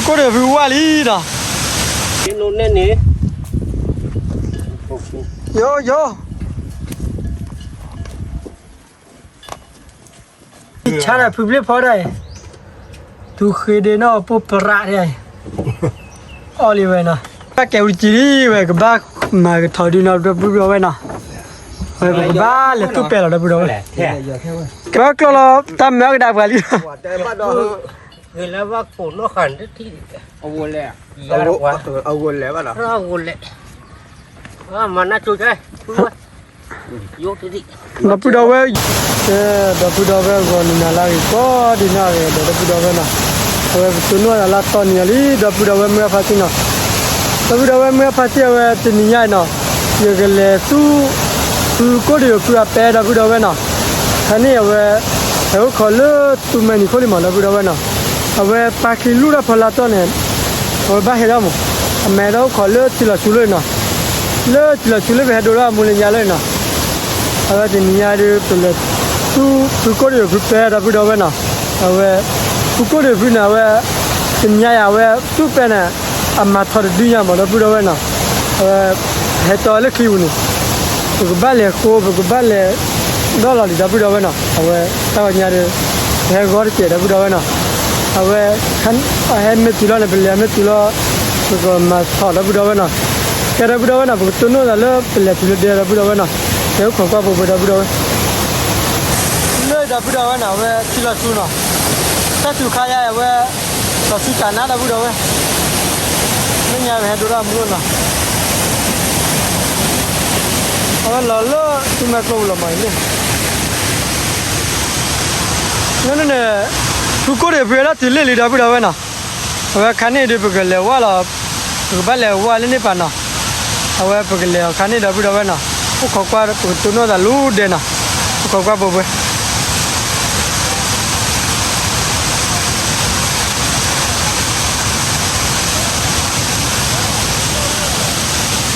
có được vui quá đi đó cái nôn lên nè vô vô cha là phụ bếp phó đây tu khi đến nó bốc ra đây Oliver nè bác kéo chỉ đi về cái bác mà cái thời đi nào được bút đâu vậy nè về cái bác là tu bè là được bút đâu vậy cái bác lo tam mấy cái đạp vào đi người là bác phụ nó khẩn rất thì Awal lẹ. awal lẹ bắt đầu awal lẹ mà nó chui cái vô cái gì là bút đâu vậy là bút đâu vậy còn nhà lại có đi nào vậy là bút đâu vậy nè về tu nó là ton nhà đi là bút đâu vậy mới phát triển nè là bút đâu vậy mới phát triển về thì nhà nè giờ cái là tu có điều tu bè là bút đâu vậy nè cái này về ở khó lỡ tu mình khó đi mà là bút đâu vậy nè về ba khi lúa phơi là to này về ba hết đâu mà đâu khó lỡ chỉ là chú lên nè lỡ chỉ là chú lên về đồ ra mua lên nhà lên nè về thì nhà đi từ tu có điều bè là bút đâu vậy nè về tu có điều nào về thì nhà về tu bè nè mà thôi đi nhà mà là bút đâu vậy nè hết to là khi uống cái bát lẻ khô cái bát lẻ đó là đi bút đâu vậy nè về tao nhà đi हे घर के डबु डबे ना अबे खन हे में तुला ने पले में तुला तो मा था डबु डबे ना के डबु डबे ना तो नो ला पले तुले दे डबु डबे ना हे खो का बो डबु डबे ले डबु डबे ना वे तुला सुना ता तु खाया वे तो सु काना डबु डबे ने nya हे दोरा मु ना अबे लो तु मैं को लो माई ले nên là chú có để về đó thì lên đó bây giờ vậy nè và khán này được cái lều qua là cái bát lều qua lên đây bàn nè và cái lều khán này đó bây giờ vậy nè cũng khó qua tụi nó là lú đen nè khó qua bồi bồi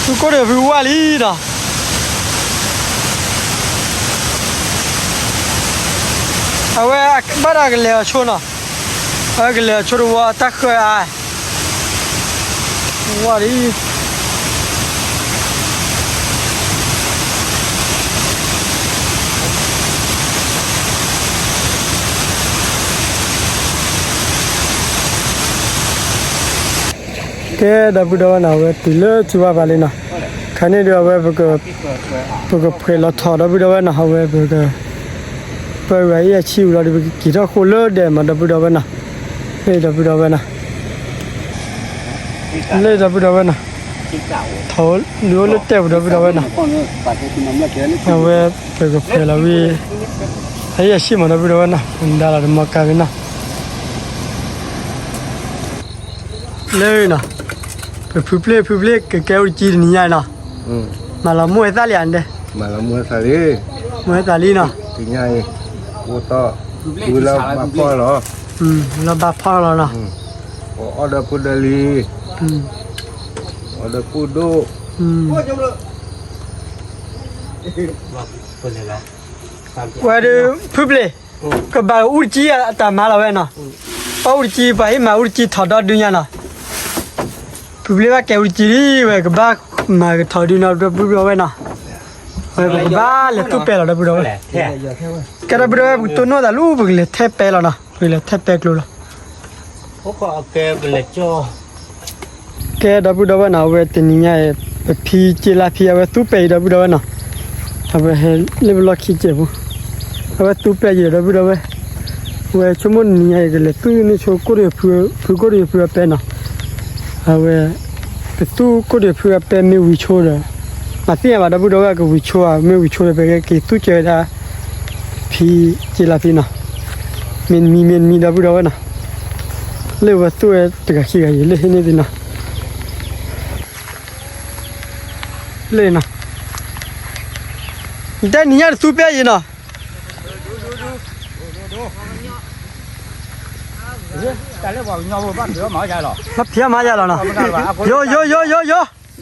chú có để về qua đi nè अबे बड़ा के ले छोना अगे ले छोड़ वो तक आए वाली के डबु डबा ना वे तिले चुवा वाली ना खाने दे वे बग फेला था डबु डबा ना वे bug bây giờ chiều là chỉ cho khô lơ để mà đập đầu bên nào đây đập đầu bên nào đây đập đầu bên nào thấu lúa lúa tèo đập đầu bên nào về phải gặp phải là vì thấy là chiều mà đập đầu bên nào mình đã là được mặc cái bên nào đây nào phải phụp lê cái kéo chi như này nào mà là mua ta liền đây Mà là mua xà li nào thì nhai ô to cứ là bà phò rồi là bà phò rồi nè order pudali order pudo qua đi phụp lê cái bà uchi à ta mà là vậy nè bà uchi bà mà uchi thọ đó đi nha nè phụp lê bà kéo uchi đi về cái bà mà cái thọ đi nào được bút vậy nè về cái bà là tu bè là được bút vậy cái đó bút tôi nói là lú bút là thép bè là nè bút là thép bè luôn có cái là cho cái đó bút vậy nào về tình nhà phi chỉ là phi về tu bè đó bút vậy nè về level kia chứ về tu bè gì đó bút vậy về chúng mình nhà cái là tu này cho có được có được bè nè về tu có được bè mi vi cho rồi mà tiền mà đó bút vậy cái vi cho mi vi cho về cái tu chơi ra phi chỉ là phi nè mình đó bút vậy nè level tu tất cả kia gì lên này đi nè lên nè đây nhà tu bè gì nè cái này vào nhau bắt được mở ra rồi bắt phía mà ra rồi nè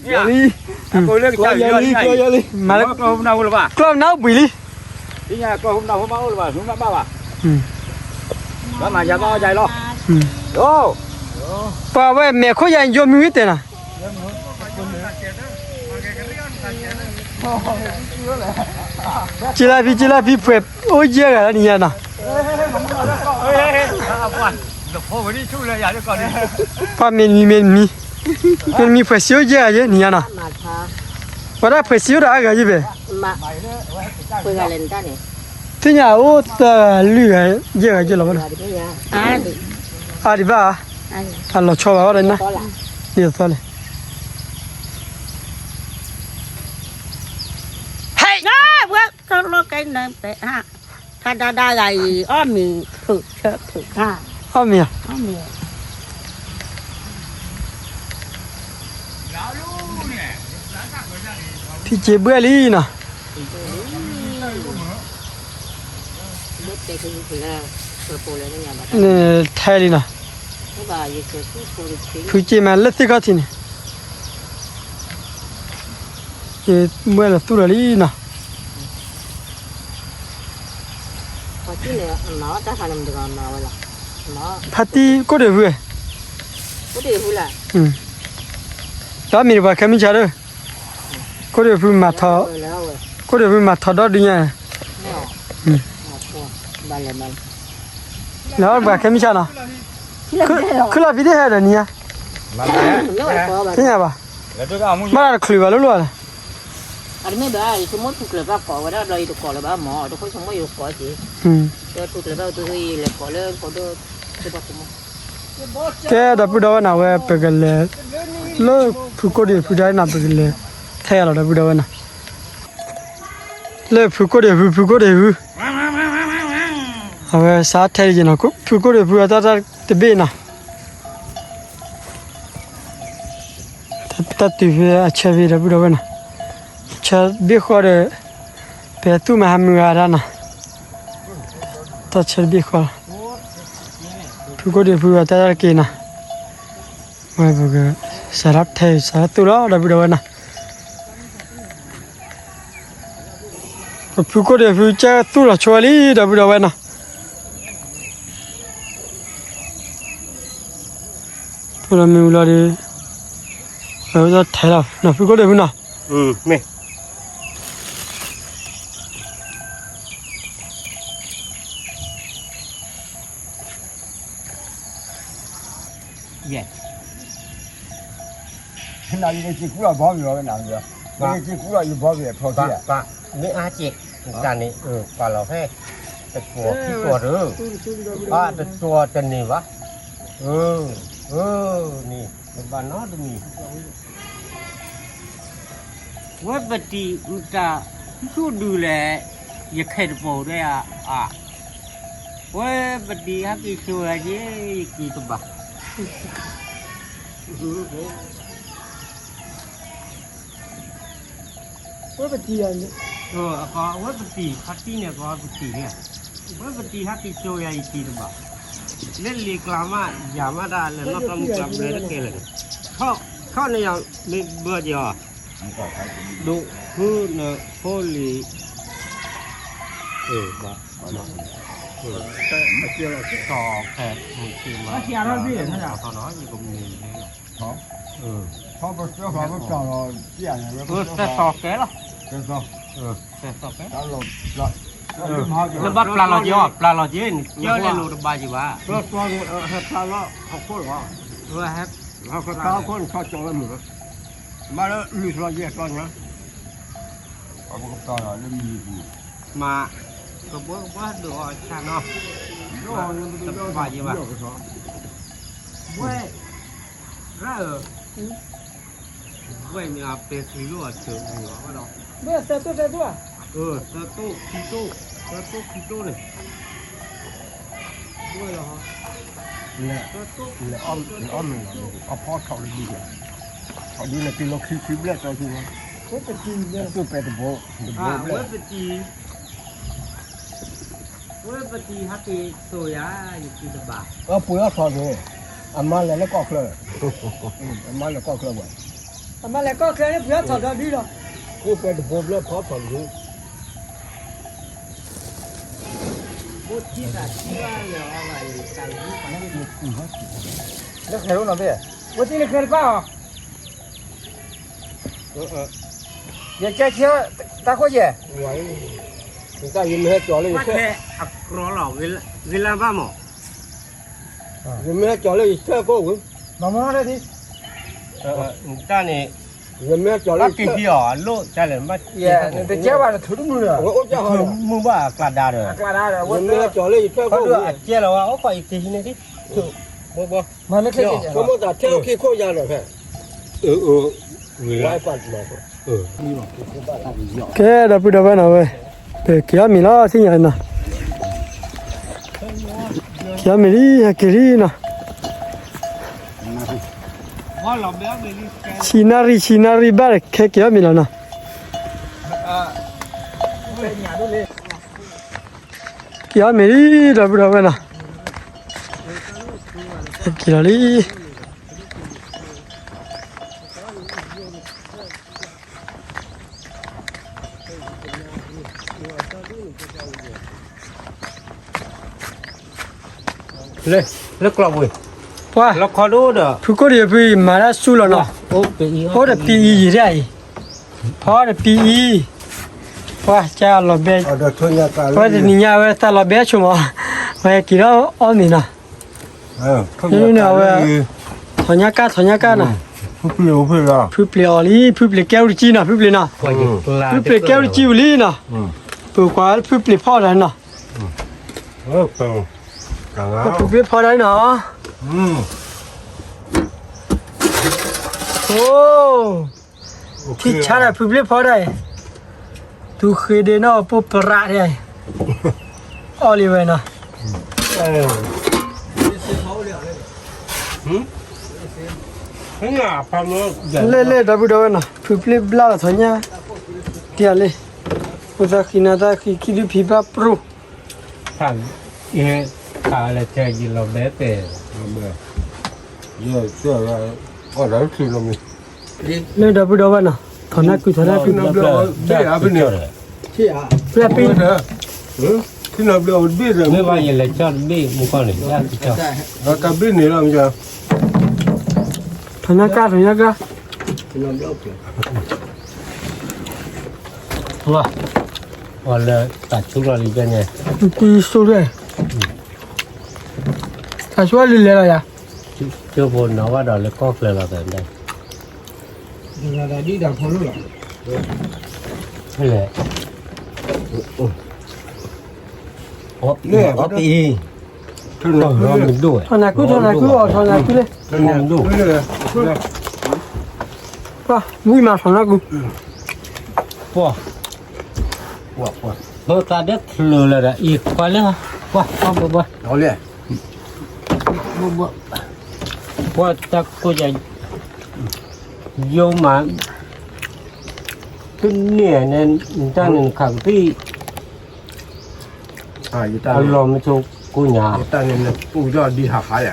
yo đi cô lên cái đi mà hôm nào rồi bà con nấu bì đi đi nhà cô hôm nào hôm bao rồi bà hôm nào bao bà đó mà giờ bao dài lo ô ป่าไว้แม่เขาใหญ่ยมมีแต่น่ะจิลาพี่เพิ่นโอ้ยเยอะกันนี่น่ะป่าเมนมีเพิ่นเสียวเยอะนี่น่ะว่าได้เพิ่นเสียวได้ก็ยิเบ้ มาคุยกันเล่นกันนี่ ที่เนี่ยโอ้ตาลือเยอะจะแล้วบ่ มาดิพี่ยาดิ อาดิบ้าอันเราชอบว่าอะไรนะ พอละ นี่ตัวเลย นะเว้ยก็รถกันนั่นไปฮะถ้าได้ไงอ้อมีถูกเชิดถูกห้า อ้าวมีอ่ะ อ้อมี ที่เจ็บเบื่อลีน่ะ รถเด็กคือแล้วเปิดโปรเลยนี่ยบัด นี่ไทยลีน่ะ ไม่บ่ายเกิดผู้คนทิ้ง คือเจ็บมาเล็ดที่เขาที่นี่เจ็บเมื่อละตัวลีน่ะ พอที่เนี่ยหนอจะหันมันกันหนอละหนอ พัดที่ก็เดือดเว้ย ก็ดีหุ่นละ แล้วมีว่าแค่ไม่ใช่เลยก็เดือดเพิ่งมาทอ แล้วเว้ย ก็เดือดเพิ่งมาทอดอดีเนี่ย บ้านเลยมัน แล้วว่าแค่ไม่ใช่น่ะคือเราพี่ได้เหรอเนี่ย มาแล้ว ไม่ไหวพอแบบ ที่ไหนบ้า แล้วตัวก็เอามุ้ง มาคลือว่าลุ้น อันนี้ไม่ได้สมมติถูกเลยว่าก่อว่าเราถูกก่อเลยว่าหมอทุกคนสมมติอยู่ก่อสิเจอถูกเลยว่าตัวนี้เลยก่อเลยก่อด้วยจะบอกสมมติ แกดับปูดาวน่ะเว้ยไปกันเลยเลิกผู้ก็เดือดผู้ได้น่ะไปกันเลยแท้แล้วดับปูดาวน่ะเลิกผู้ก็เดือดผู้ก็เดือดเอาไว้สาแท้จริงนะกูผู้ก็เดือดผู้ตาตะเบน่ะตาตุเวอชเวดับปูดาวน่ะชาเบขอเดเปตุมาหามืออานะตาชาเบขอผู้ก็เดือดผู้ตาตะเกน่ะไม่บอกสารับแท้สาตุลาดับปูดาวน่ะผู้ก็เดือดผู้จะตุลาชัวลีดับปูดาวน่ะตัวเราไม่รู้เลยเราจะถ่ายแล้วนะผู้ก็เดือดผู้น่ะ นี่ เย่ นาอยู่ในจีกูเราบ้าอยู่แล้วนะเนี่ยในจีกูเราอยู่บ้าอยู่พอที่ ปะนี่อาเจกจานนี้ปลาเราแค่แต่ตัวที่ตัวเด้อปลาแต่ตัวจะนี่วะนี่เป็นบ้านนอตนี่ว่าปฏิอุตาช่วยดูแลอย่าเข็ดโปด้วยว่าปฏิฮักอีชัวร์เย่กี่ตัวบ้า ว่าเป็นที่อันนี้ ก็ว่าปฏิฮักที่เนี่ยก็ปฏิเนี่ยว่าปฏิฮักอีชัวร์อีกี่ตัวบ้าเล่นลีกลามาอย่ามาได้เลยนักการเมืองเลยนักเกลือเขาเนี่ยไม่เบื่อจ้ะดูคือเนี่ยโพลีบ้าแต่ไม่เกี่ยวกับต่อแขกมือถือมาเกี่ยวกับพี่นะจ๊ะตอนน้อยอยู่กับมือเนี่ยเขาไปเจ้าเขาไปจ่อเราเกี่ยเนี่ย แต่ต่อแกหรอ เจ้าเขา แต่ต่อแก เราเรา แล้วบัดปลาเราเยอะปลาเราเยอะเยอะเลยหนูระบายจีวะ เราตัวเห็ดปลาเราเขาพูดว่า ว่าฮะ เราก็ตาคนเขาจ่อแล้วหมดมาแล้วมีเราแยกกันนะเอาไปกับตาเราเล่นมีอยู่ มาก็บอกว่าดูอ่ะชาเนาะระบายจีวะเว้ยแล้วเว้ยมีอาเป็นสีรู้อ่ะเจอหัวว่าเรา เมื่อแต่ตัว เตโต้คิโต้เลยด้วยเหรอ เนี่ยเนี่ยอ้อมหนึ่งเอาพ่อเขาเลยดีกว่าเขาดีเลยตีเราคิดเรื่องตัวจริงนะ ว่าเป็นที่เนี่ย ตัวเป็นโบ เว้ยปฏิฮัตติโซยาอยู่ที่ตะบะ ปุ๋ยทอดเลยอามาแล้วก็เคลื่อนอามาแล้วก็เคลื่อนบ่ ทำไมแล้วก็แค่นี้เพื่อถอดดีหรอ กูเป็นโบแล้วพอถอดอยู่ บุตรที่ว่าเหลืออะไรกันที่ไป那开肉那边，我这里开的吧，也价钱大块钱，你大爷们还交了一块，ว่าแค่อักรอหล่อเวลาบ้าหมอ 你们还交了一块高文，慢慢来的，ด้านนี้ 你们还交 รั 了 บ 一 กี่ 块， พี่อ๋อลูกใช่เลยมา 也那这结完了头都没了，我交好了， มึงว่ากระดาษเลย 干啥的？我你们还交了一块 เขา 高 ดู 文， เจ๊แล้วว่าเขาขออีกทีนึงดิบ่ 慢慢开钱我们咋天可以靠家了看，我也办嘛， ကဲတော့ပြတော့ပဲနော်ပဲကဲကြမီလားသိရနော်ကြမီရီကရီနော် ว่าเราแบบนี้แก ချီနာရီဘာခဲကြမီလားနော်ကြမီရီတော့ပြတော့ပဲနော်ကြရလီเลยกรอบเว้ย ပွာ เราขอดูเด้อ ဖူကိုရပြီမာရဆူလောနော် โอ้ปีอี ဟောတဲ့ PE ရရဟောတဲ့ PE ပွာကြာလောပဲ 好的，村家干 ပွာတဲ့ညညာပဲတာလောပဲချုံမဝဲကြည့်တော့အော်နေနော် ถอนยากานะ 不配不配了， พูเปลี่ยลีพูเปลี่ยแก้วจีนะพูเปลี่ยนะ กว่าอีกลา พูเปลี่ยแก้วจีวลีนะปูกว่าพูเปลี่ยพ่อได้นะ 等，干 พูเปลี่ยพ่อได้นะโอ้ที่ชาได้พูเปลี่ยพ่อได้ดูเคยเดินเอาปุ๊บประได้ออลิเวนะ นี่อ่ะพามา เล่ดับดับนะพูเปลี่ยบลาถอนยาเดี๋ยวเลยอุตส่าห์กินได้คิดดูพี่ป้าปรู ผ่านเอ๊ะขาอะไรแจกินเราแม้แต่ 也这个我来吃了没？ เล่ดับดับนะถอนยาคุยถอนยาคุย 这也不呢？ เปลี่ยปี 听到不了，别人 ไม่ว่าอย่างไรจอดบี้มึงก่อนเลยยากที่จอด 我干别你了，没？ ถอนยากาว่าเลยตัดชุดเราดีกันไง คุยสู้ด้วยถ้าช่วยเลยละยา เจ้าพลนะว่าเราเลยก็เลยเราแบบได้ 那你点朋友了， นี่แหละโอ้เนี่ยก็ปี 听 ต้อง 着 รอมันด้วย ถอนยาคุยถอนยาคุยอ๋อถอนยาคุยเลย 听着，ป่ะวิ่งมาถอนยาคุย ว้าเราตาเด็กเลยละอีกกว่าเลยว้าบ่好嘞，ว่าจะก็จะโยมาขึ้นเนี่ยเนี่ยด้านหนึ่งขังที่ 啊，一 อารมณ์มันจะกูหยา 但是呢，不知道离他啥呀？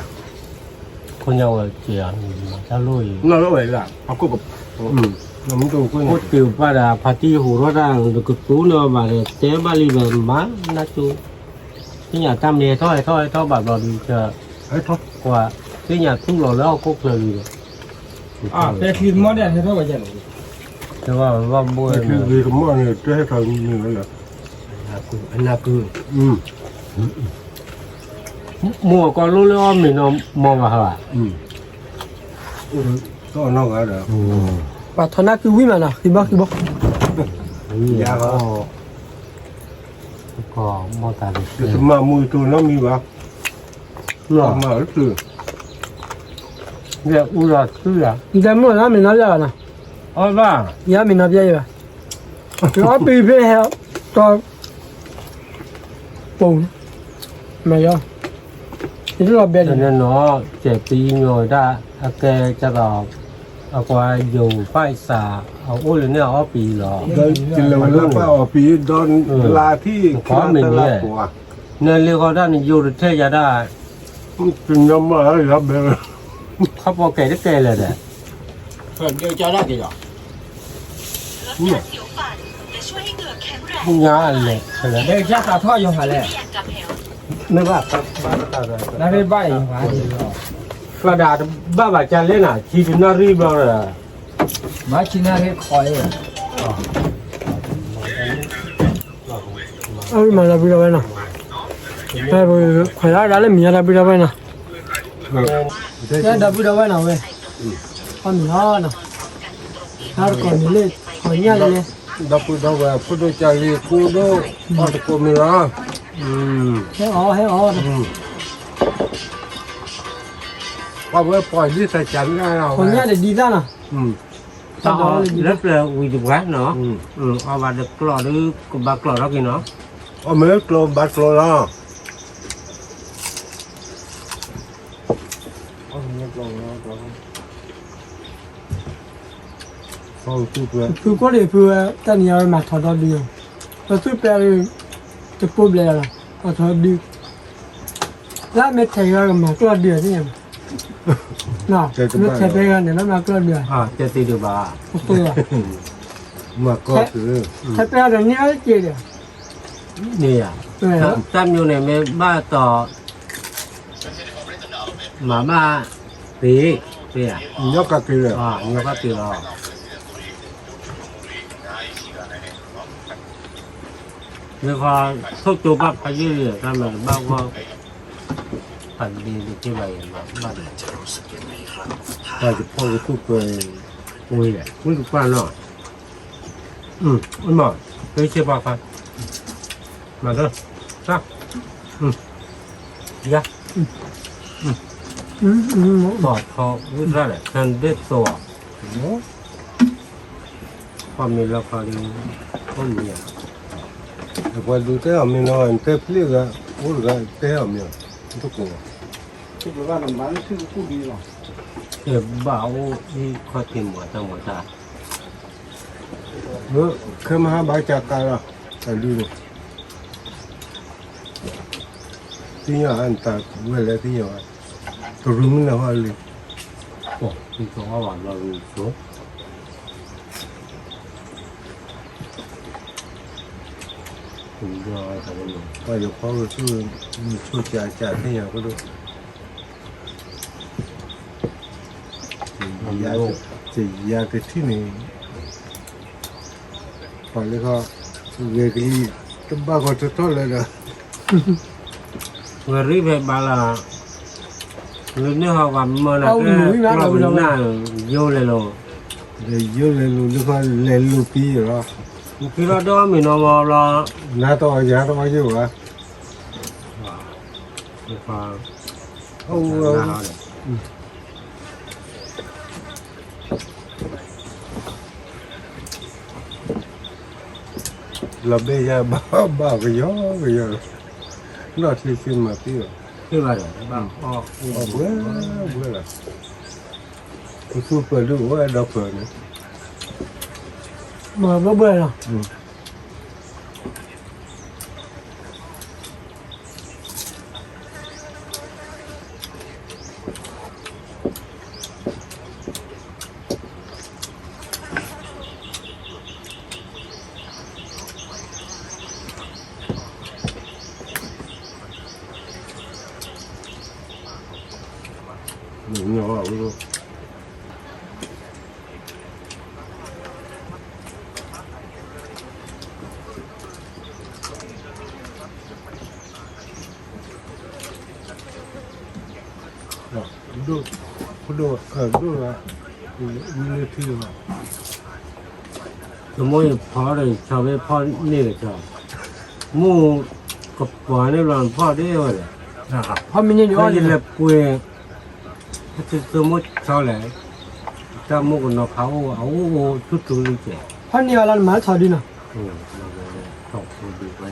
คนยาวเจียนจะลุย 那老外个，他过个，我们都过 พูดติวป้าดาพาที่หูรถร่างหรือกุตูเนาะมาเลยเจ๊บาลีแบบมาน่าจูที่อยากทำเนี่ยท่อแบบเราดีจะ 哎，他 กว่าที่อยากทุกเราแล้วก็เคยดี 啊，别提毛的，才多少钱？ แต่ว่าบ่อย 这为什么呢？这还他那个了， อันนั้นคือ 嗯 มัวก็รู้แล้วว่ามีน้องมองอะฮะ 到那个的， ป่ะถอนยาคุยวิ่งมานะคือบอก 也个， ก็มองตาดู 这是嘛木头那没吧？ หรอ 嘛是， เนี่ยอุระคืออะ แต่เมื่อนั้นมีน้ำยานะ อ๋อบ้าย ามีน้ำยาอยู่ป่ะแล้วปีเพื่อให้ตัวปุ่งไม่ยอมนี่เราเบียด ฉะนั้นเนาะเจ็บปีโยได้อาแกจะตอบเอาไว้อยู่ป้ายสาเอาอุ้ยเนี่ยเอาปีหรอ 这了把我比到垃圾看的那多， เนี่ยเรียกว่าด้านอยู่เทยาได้ 真他妈也别。 เขาพอแก่ได้แก่เลยแหละ 就交那给了。พุ่งยาเลยใช่ไหม 那个加啥套用下来？ ไม่ว่า 那边把用下来。กระดาษบ้าบาจานเล่นอ่ะชีวิตน่ารีบเลย มาชินาเฮคอย เอามาแล้วพี่เราไปนะแต่พอขยายได้เลยมีอะไรพี่เราไปนะแค่ดับพี่เราไปนะเว้ยอันนี้นะถ้าก่อนนี้ขอเนี่ยเลย dopo dove podo già lì cudo porto come là ให้อ๋อ poi poi lì sai già no ขอเนี่ยเลยดีจ้านะ ต่อแล้วเปล่าวิจุกะเนาะเอาบาดกลอหรือบากลอแล้วกินเนาะ o me lo batto là Oh, tutto. คือก็เลยคือตอนนี้เรามาทอดดีเราซื้อไปจะปุ๊บเลยล่ะเอาทอดดีแล้วเม็ดไทยก็มาก็เดือดนี่น่ะเม็ดไทยไปกันเนี่ยแล้วมาก็เดือด จะตีดูบ้า โอเคอ่ะ Ma cosa? ไทยไปกันนี่เอาเจี๊ยบ นี่อ่ะจำอยู่ในเมบ้าต่อหมาบ้าปีอ่ะ Non capire. นี่ก็ตีรอนี่พอทุกตัวบ้าพายุเลยทำไมบ้าว่าผันดีที่ไรมาบ้าน Dai, poi tutto è อุ้ยแหละมึงถูกว่าเนาะมันบอกเคยเชื่อป่ะครับมาเถอะซักยะปอดเขาวิจารณ์แหละทันเด็ดตัวความมีราคาดีก็มีอ่ะ E quando te almeno in te pliega, urga te almeno. Tutto. คือว่าน้ำมันคือผู้ดีหรอ เก็บเบาที่ข้อติมหัวตั้งหัวตา Che ma bacia cara. A lui. Tinha anta, quella tinha. Torumina lì. โอ้ที่ตัวหวานเราดูสูงถึงยอดแต่ละหนึ่ง Poi poi su già tinha quello. Ya che tini. Poi le co vedi tabacco tutto le da. เงินรีบไปบาลาเงินเนี่ยเขาว่ามันน่ะก็เราหน้าโยเลยโล Io le fa le lupi, no? พี่เราด้วยมีน้องรอ Nato già to io, eh. ฟัง Oh, la bella baba che io. No, si ma più. ที่ว่าเดี๋ยวบ้างอ๋อ Oh, buona. Tu per lui, dopo, ne? มาเบื่อเนาะ No, no. Dove? Il tiro. สมมติพอเลยชาวพ่อนี่เลยชาวมู่กับปอยนี่เราพ่อได้เลยนะครับ พอมีนี่ ก็ อ๋อ ยินเลยป่วยสมมติชาวแหล่ถ้ามู่กับน้องเขาเอาชุดตัวนี้เจ๋ พอนี่เรามาทอดดีนะ ตกดีไป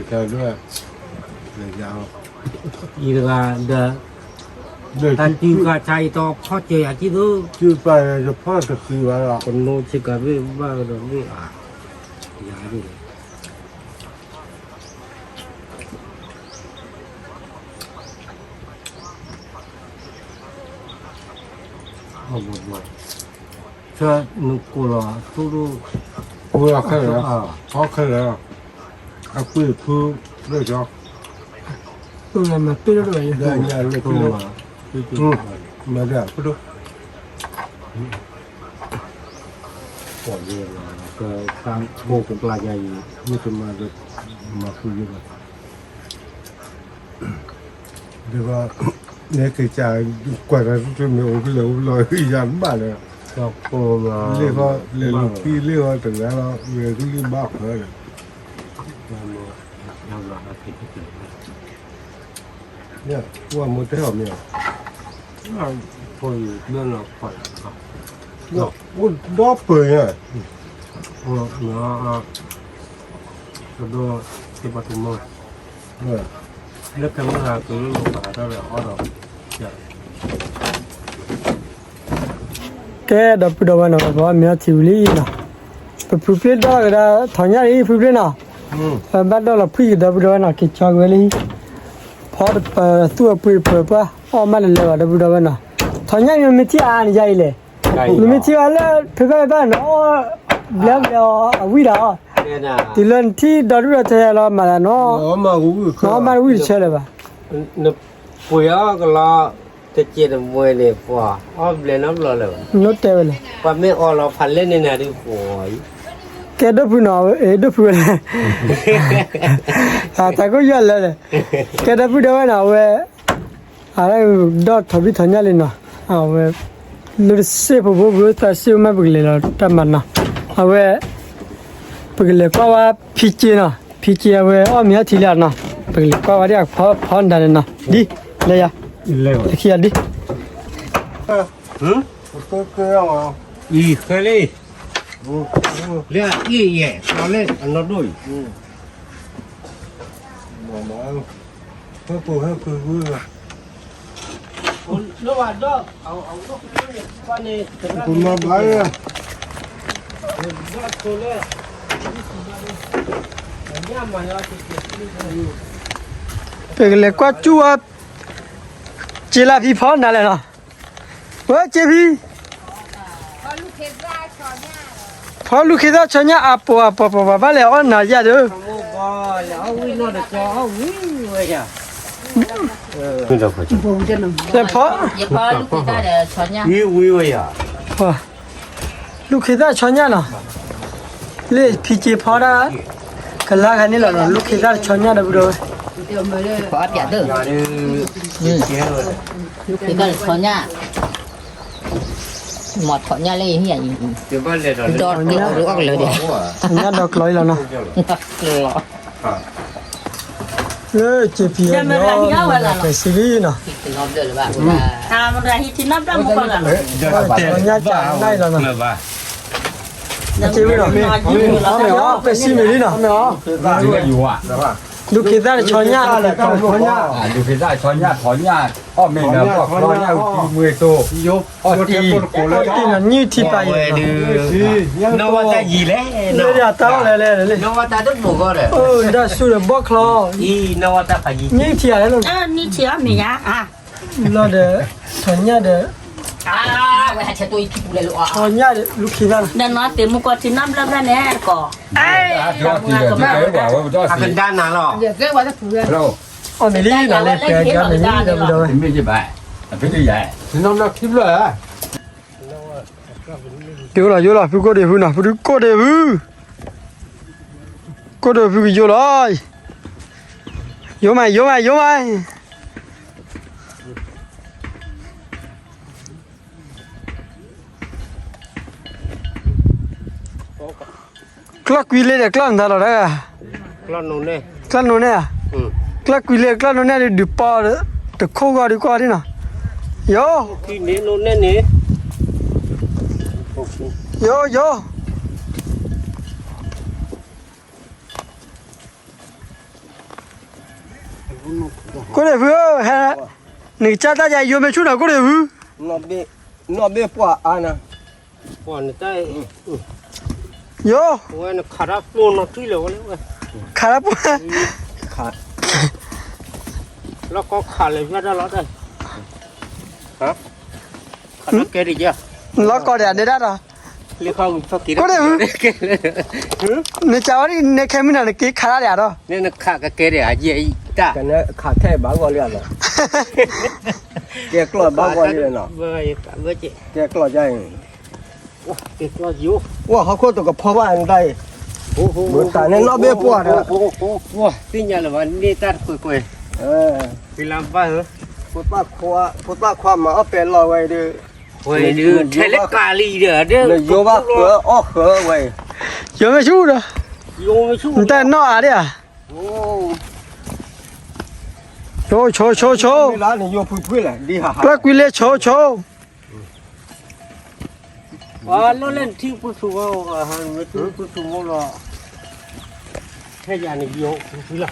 Che due. Vediamo. อีกาเดอตันจิกาใจต่อพ่อเจียจิดู Più pare che porta qui va là. คนโน้ชิกาเว้บ้าก็โดนนี่ยาดิโอ้โหเชื่อนุกุลาทุรุ Ora che là. Ok là. 啊，贵铺那叫， သူလည်းမပြေတော့ရ 人家那个嘛，没得不多。ก่อนเลยก็ทางโบกปลาใหญ่นี่คือมาเลยมาคุยกัน 这个那个家管了就没有个老一样办了， ก็โอ้มา 那个那个比那个等来了，那个你妈喝的， ยังมาผิดผิด 呢，我没这样没有， พอนั่นเราปล่อยครับ 我老笨呀， เนาะก็ดูที่ปฐุมมาแล้วก็มาตัวลูกหาได้แล้วอ๋อเนาะ ကဲတော့ပြတော့နော်ဘာမြတ်ချီလေးနော်ပူပလတော့ကထောင်ရည်ပူပလနော်ဘတ်တော့ဖိတော့ပြတော့နော်ကချောကလေးဖော်သူ့ပွေပွေပါအော်မလည်းတော့ပြတော့နော်ထောင်ရည်မချအားနေကြလေမချအားလဲဖဖပါနော်ဘလက်အဝီတော့ เนี่ยนะ ဒီလန်တီတော်ရတဲ့လာမလားနော် 我嘛我 နော်မဝီချဲလေပါ นึกป่วยก็ละจะเจ็ดมวยเนี่ยป่ะอ๋อเบลนับรอเลย နို့တယ်လေ ป่ะไม่อ๋อเราพันเล่นเนี่ยดิป่วย ကဲတော့ဖူနော်တော့ဖူလေဟာတကောရလဲကဲတော့ဖူတော့နော်ဝဲအားတော့ထဘီထညာလေနော်အဝဲလူစေဖို့ဘတဆီမဘဂလေတော့တမနာအဝဲဘဂလေကွာဖီချီနော်ဖီချီဝဲအော်မြတ်ချီလာနော်ဘဂလေကွာရဖောင်းတယ်နော်ဒီလေရ เลย ခီရဒီ 这样啊， อีเคยเลยเรียกยี่แย่เราเล่นอันนั้นด้วย 我嘛，我不还不会啊， ระหว่างดอกเอาดอกนี่ว่านี่ถึงนั้น 我嘛买呀， ดอกตัวเลยย่ามาแล้วจะเก็บนี่ ဘဂလေကွာချူအချီလာဖီဖောင်းတယ်နော်ဝဲချီဖီဖောလူခေသာချညာအပေါ်ဘာလဲအော်နာရတယ် ขโมยบอลเอาวิ่งนอดจอเอาวิ่งเลยอ่ะนี่เราไป แต่ဖော 也把路给大的传呀。 วิ่งวิ่งเลยอ่ะ ဟာလူခေသာချညာနော်လေဖီချီဖောတာကလာခနေလောလူခေသာချညာတယ်ဘရော 把别的， งานนี้เจ๊เลย 给大的传呀。莫传呀嘞，也 เดี๋ยวบ้านเลยตอนนี้ 到你我我了的， ညတော့ကလိုက်လောနော် 了。 လေချီဖီနော်ပဲစီလီနော် 老的了吧？ Amrahi tinabla mukanga. ညချာလိုက်လောနော် เลยบ้า ချီဖီနော်အော်ပဲစီမီလီနော် 这个有啊，是吧？ လူခေသာချညာတယ်ကောင်းဘောညာ 啊，你可以在传呀传呀，哦，没有，我传呀没多，有，哦，第一， တင်နော်ညိတီပါရဲ့ นวัตยีแล้ว လေရတောင်းလေလေလေ นวัต都不够的 အိုးဒါဆူရဘော့ခလော อีนวัตพยี ညိတီရတယ်လို့ Ni chia mi ya ah. လောတဲ့ချညာတဲ့ 啊，我还吃多一屁股来了 ချ 啊！ ညာတဲ့လူခေသာ Dan no te mu ko tinabla bla ne ko. 主要第一个，你给我，我不知道 อาเป็น 是， ด้านนั้นหรอ 也给我的仆人。 然后 အော်မီလီနော်လေပဲကမီလီတယ်ဘရော 没几百，非得严。 你那那听不来， ပြောလာဖူကိုတယ်ဖူနာဖူကိုတယ်ဖူကိုတယ်ဖူယောလာယောမိုင်ကလကွီလေကလန်ဒါလာ กล้องนู้นเนี่ย ကလန်နိုနဲ့ကလကွီလေကလန်နိုနဲ့ဒီပါတခိုးကဒီကွာဒီနာယော ที่นี้นู้นเนี่ยนี่ ယောကိုတယ်ဖူဟဲနေချတာကြယောမချူနာကိုတယ်ဖူ 那别不安呢， ก่อนใต้ ယော เว้ยขาดปูนที่เหลือเลยเว้ย ခါရပ แล้วก็ขาดเลยพี่ได้แล้วได้ฮะขาดแกดิจ้ะ လောကောတယ်နေတာ เรียกเขาฟักกี้ နေကြရီနေခဲမင်းနဲ့ကေခါရရတော့ เนี่ยนักข่าก็เกเรอ่ะยี่ตา กันเนี่ยขาดแค่บางกว่าเรื่องเนาะแกกลัวบางกว่าเรื่องเนาะ เว้ยเว้ยเจ๊ แกกลัวใจ เด็กเราอยู่ ว่าเขาคนตัวกับพ่อบ้านได้เหมือนแต่เนี่ยนอกเบี้ยปวดอ่ะ ว้าสิ่งอย่างละวันนี้ตัดคุย พี่ลำป้าเหรอ พุทธะความมาเอาเป็นลอยไว้ดิ เว้ยดูเทเลกาลีเด้อเด้อ เลยโยบะเขืออ้อเขือไว้ ရောမရှူတော့ โยไม่ชู้ แต่นออะเด้อ โอ้ โช เวลาเนี่ยโยพุ่ยๆแหละดีฮ่า กลักวิเลโช อ๋อแล้วเล่นที่ผู้สูงอาหารไม่ถึงผู้สูงอาแค่ยานี่โยคือละ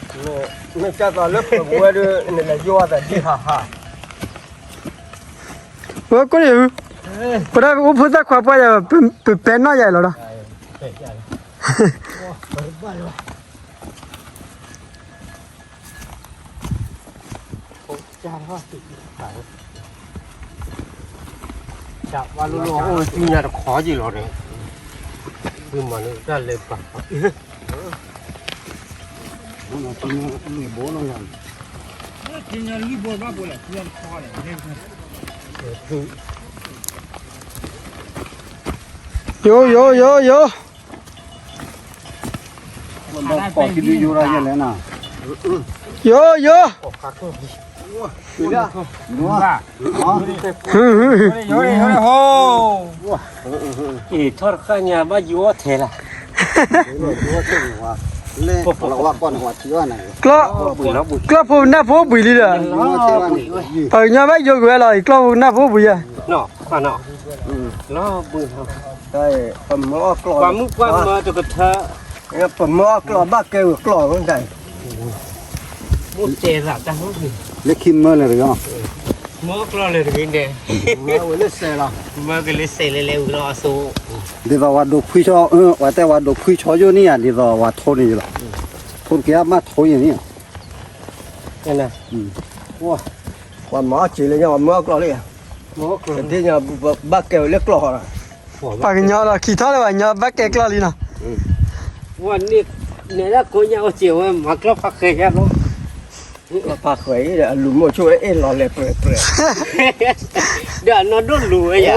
ไม่จัดตอนเล็บเปื่อยดิเนี่ยเลยโยแต่ดีฮ่า ဘယ်ကိုရဘူးပရာဥပဒခွာပါရပဲနော်ရလောတော့ จับว่าลูกโอ้ยมีอะไรขอจีหรอเนี่ยคือมันได้เลยป่ะ โย มันต้องปอกกินอยู่ไรอย่างนั้นน่ะ โย ดูดิดูอ่ะอ๋อ อีทอดข้าวเหนียวมาโยเทละ เล่เราว่าก่อนหัวที่ว่าไหน กล้อဖို့နတ်ဖို့ပြီလေတော့ ပညာပဲရုပ်ရွယ်လာကล้อဖို့နတ်ဖို့ပြီရ เนาะข้าเนาะล้อบุญ ใช่ผมมอกลอ ความมุกความมาตัวกระเทาะ เนี่ยผมมอกลอบ้าเกลือกลอเหมือนกัน มุกเจระจังมุก เล็กคิมเมอร์เลยเหรอ มอกล้อเลยกินเด้ เมื่อวันนี้เสร็จแล้ว มาก็เลยเสร็จเลยรอสู้ เดี๋ยวว่าดูคุยชอว่าแต่ว่าดูคุยชออยู่นี่อ่ะเดี๋ยวว่าทนนี่ละทนแกมาทนอย่างนี้ นั่นน่ะ ว้าว่าหมอจีเลยเนี่ยว่าเมื่อกลอเลย มอกล้อ ที่เนี่ยบ้าเกลือเล็กกลอละ ပညာလာခီထားတယ်ပါညာဘက်ကဲကလာလီနော် วันนี้เนี่ยละกูยังเอาเจียวมากล้อพักเคยแค่เนาะ ปากเขยเดี๋ยวลุงมาช่วยเอ็นรอเลยเปรย์ เดี๋ยวนอนดูรูไอ้ยา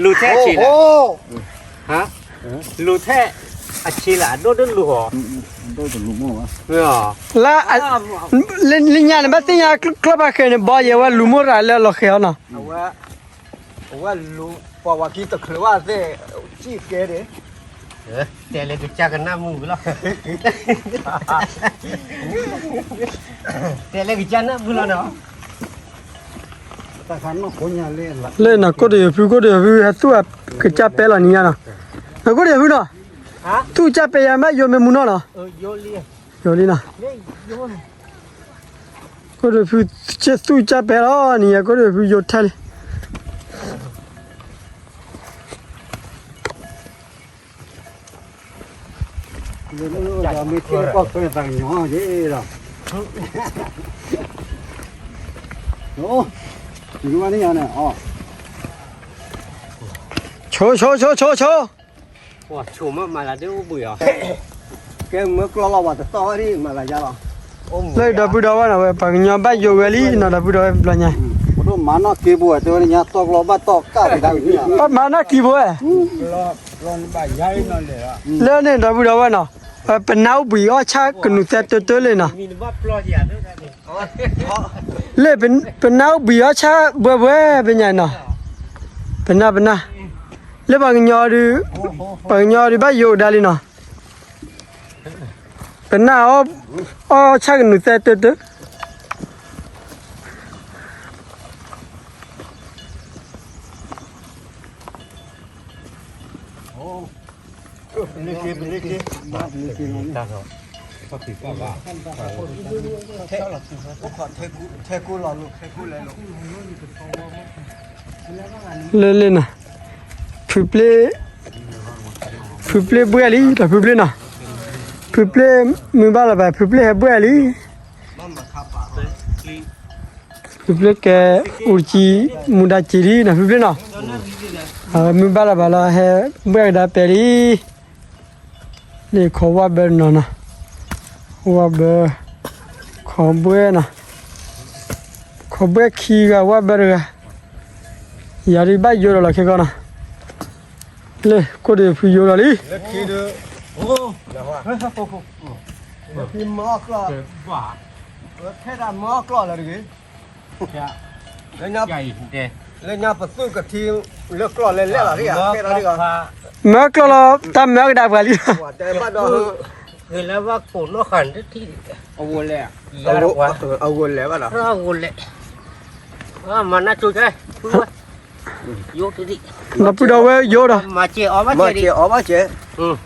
รูแท้ชีละฮะรูแท้อาชีละดูรูหรอ 都是鲁木啊。 ไม่หรอ လာလညာနဲ့မတင်ရကလပ်ခဲနဲ့ဘာရဝလူမရလဲလောခဲနော် ว่าลุงพอว่าคิดตะคือว่าเซ่จีบแกดิ แต่เลยกูจักกันหน้ามือแล้วแต่เลยกูจักหน้ามือแล้วเนาะ แต่ขันมันคนยาเล่นละ လဲနော်ကိုတည်းဖြူကိုတည်းဖြူသူကကြပဲလာနီရနော်ကိုတည်းဖြူနော် ฮะ သူကြပဲရမဲ့ယုံမမှုနော် โยเลีย ယောလီနော် เนี่ยโย ကိုတည်းဖြူချက်သူကြပဲတော့နီရကိုတည်းဖြူယုံထဲလေ เดี๋ยวเราไม่ทิ้งก็เคยแต่งหน้าเยอะหรอโอ้ยว่านี่ยังไงอ๋อ ချို ว้าชูมาแล้วเดี๋ยวบุ๋ยอ่ะ แกเมื่อกลัวเราว่าจะต่อที่มาละยาหรอ လဲဒပူတော်ဝနာပဲပညာဘယုံဝဲလီနော်ဒပူတော်ပညာ ผมรู้มาเนาะกีบัวตัวนี้ตอกเราบ้าตอกก้าวไปได้ที่ ပမာနာကီဘော ลองบ้าใหญ่นั่นเลยอ่ะ လဲနေဒပူတော်ဝနော်ပနောက်ဘီအချကနုသက်တလေနော် มีว่าปลอดอย่าด้วยกันนี่ လဲပနောက်ဘီအချဘွယ်ပညာနော်ပနာလဲပညာရီဘယုံဒါလီနော်ပနာအောချကနုသက်တ เล็กเล็กบ้าเล็กๆ ตาเนาะก็คือว่า เทกูหล่อลูกเทกูเลยลูก လဲနော်ဖူပလေဘွယ်လီတဖူပလေနော်ဖူပလေမဘာလာပဲဖူပလေဘွယ်လီ People ke urci muda ciri na people na. mi bala he be da peri ni kho wa be no na wa be kho be na kho be khi ga wa be ga yari ba yo la ke na le ko de fu yo la li le khi de ô là hoa le khi mò cọ Quả le thế là mò cọ là được cái Dạ le nhà Dày đè le nhà bắt tu cái thi le cọ le le là cái à cái là cái à me klo lo ta me ga da ga li quả thế bắt đầu Người là bác cổ nó khẩn rất thi Ồ lẹ Dạ ao được quá ao lẹ bắt đầu Ồ lẹ Mà nó chui cái Vô cái gì na pu da we yo da Mà chè ó bắt mà chè đi chị ở bác chị Ừ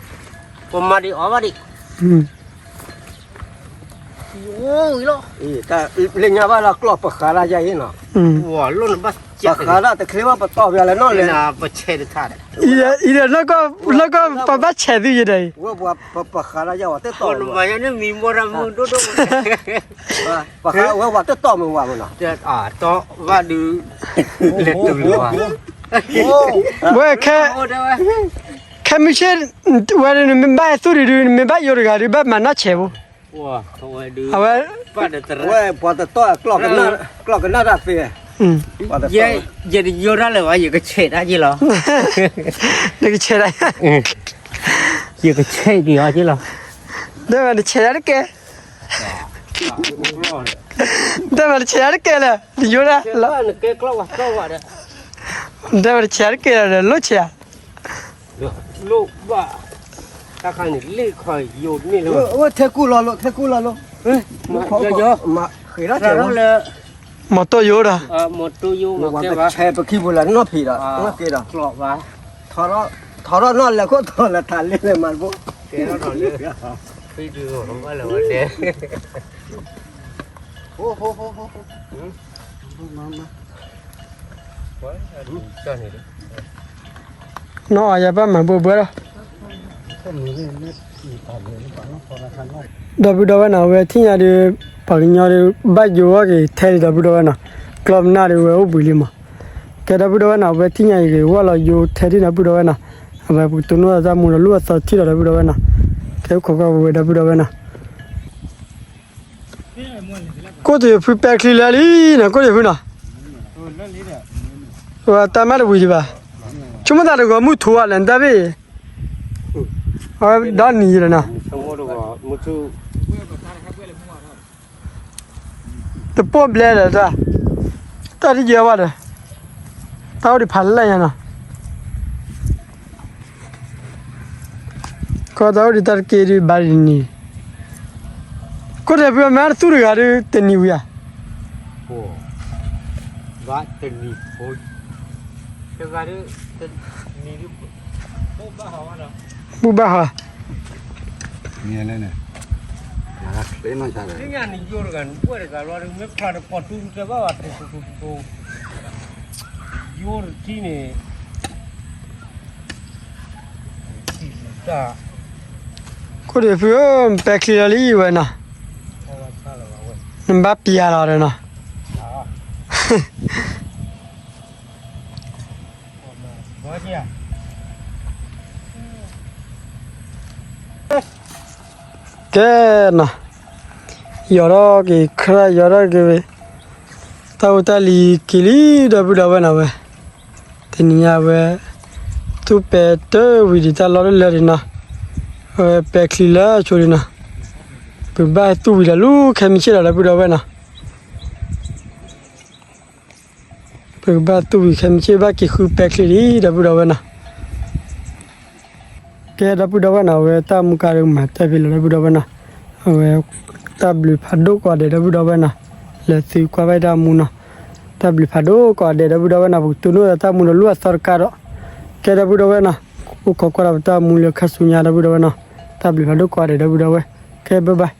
Còn mà đi ó bắt đi Ôi lo ta lên nhà bắt là cọ bạc khá là dày nó Ủa luôn bắt chè bạc khá là thì khi mà bắt tao về là nó Nên lên là bắt chè được thả đấy ide nó có pa ba che di daiว่าปะขาละยาวแต่ต่อ Còn mà nó mì mua ra mua đốt đốt ปะขาว่าแต่ต่อมันว่ามันน่ะ Chết à to và đi Liệt từ lửa โอ้ we ke Ồ đâu ấy ke mi che we ni me ba su ri me ba yo ga ri ba ma na che bu Ủa thôi đi a we Bắt được tờ เว้ยพอแต่ต่อกลอกกันน่ารักสิพอแต่ต่อ Vậy Vậy thì vô ra là phải gì cái chết đã chứ lo de ke che dai Gì cái chết gì đó chứ lo de ma che da ke de ma che da ke la yo da Lo là cái câu vào đấy de ma che da ke la lo che Được Lúc bà Ta khăn này lê khỏi dột này เอ luôn อเทกูรอโลเทกูรอโล Mà cho vô มาเคยได้ Ra เจ้า đó là ma to yo da Một tu vô ว่า mà แต่ cái bà แชร์ไปขี้บุหรี่นอผีละนอเกด Lọ bà ทอรนอนแล้วก็ทอละทานเล่นมันบ่ Cái đó rồi lê Cái điều không phải là vấn đề โอ้โห Cho này đi no ya ba ma bo bo da da bu da na we tin ya de pa nya de ba yo wa ke thai da bu da na club na de we o bu li ma ke da bu da na we tin ya ke wa la yo thai di na bu da na ba bu tu no da mu lu sa ti da bu da na ke ko ka we da bu da na ko de fu pa kli la li na ko de fu na wa ta ma de bu ji ba chuma da de ko mu thu wa lan da be da ni ra na Không có được một chút the pom ble la da ta di je wa da ta di phan la ya na ko da di tar ke ri ba ni ko de ba ma tu ri ga ri te ni wi ya Ồ Vã tình nhị phôi Cái vã đứa tình nhị đứa Bố bác họ ăn đâu bu ba ha เนี่ยแน่ๆเล่นน้อยจังเลย Cái nhà này vô được gần Bữa được cả lo được mấy phá được bọt tu cái bác hoạt Vô được chi này Dạ ko de fu pa kli la li wa na Không là sao là bảo vậy nam ba pi ya la da na Có chi à ke na yo ro ke khra yo ro ke we ta ta li ki li da bu da wa na we te ni ya we tu pe te wi di ta lo le ri na pe kli la chu ri na pe ba tu wi la lu kha mi chi la bu da wa na pe ba tu wi kha mi chi ba ki khu pe kli ri da bu da wa na ke da bu da wa na we ta mu ka ru ma ta bi la bu da wa na we ta blu pha do ko de da bu da wa na le si kwa ba da mu na ta blu pha do ko de da bu da wa na bu tu no ta mu no lu sarkar ke da bu da wa na u ko ko ra ta mu le kha su nya da bu da wa na ta blu pha do ko de da bu da wa ke bye bye